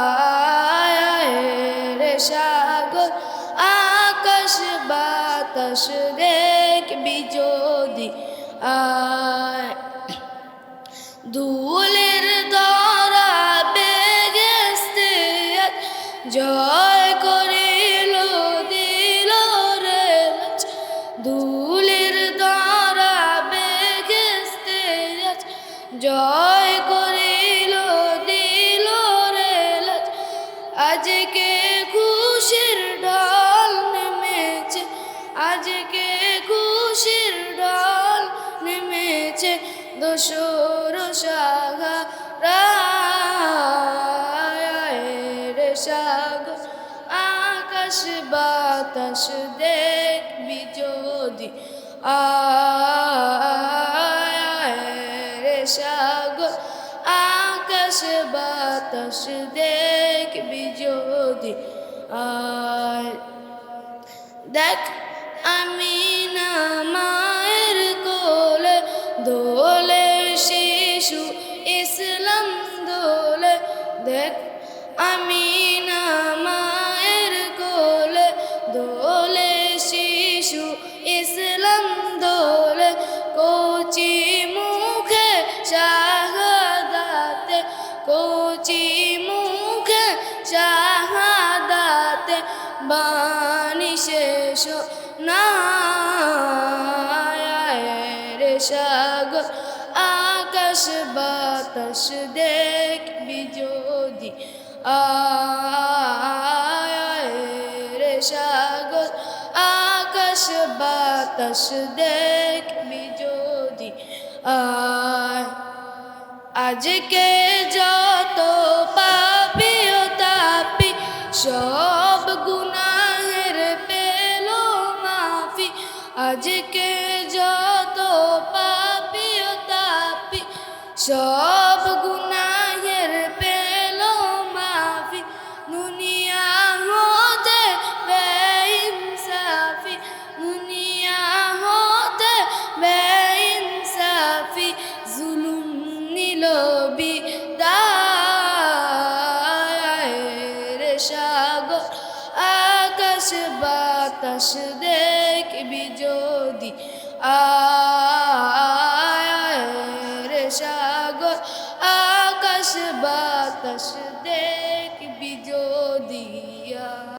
আয় রে সাগর আকাশ বাতাস দেখবি যদি আয় দুলের দরা বেগেস্তে জয় করিল দিল রে দুলের দরা বেগেস্তে জয় করিল দিল রে আজকে খুশির ঢল নেমেছে আজকে খুশির ঢল নেমেছে দোসর রে সাগর আকাশ বাতাস দেখবি যদি আয় রে সাগর আকাশ বাতাস দেখবি যদি আয় দেখ আমি না মায়ের কোলে দোলে শিশু ইসলাম দোলে দেখ আমি না মায়ের কোলে দোলে শিশু ইসলাম দোলে কচি মুখে শাহাদাতে কচি মুখে শাহাদাতে বাণী শেষ না রে সাগর আকাশ বাতাস দেখবি যদি আয় রে সাগর আকাশ বাতাস দেখবি যদি আয় আজকে যত পাপি ও তাপি সব গুনাহের পেল মাফি আজকে যত পাপি ও তাপি সব গুনাহের পেল মাফি দুনিয়া হতে বেইনসাফি দুনিয়া হতে বেইনসাফি জুলুম নিল বিদায় রে সাগর আকাশ বাতাস দেখবি যদি আয় রে সাগর আকাশ বাতাস দেখবি যদি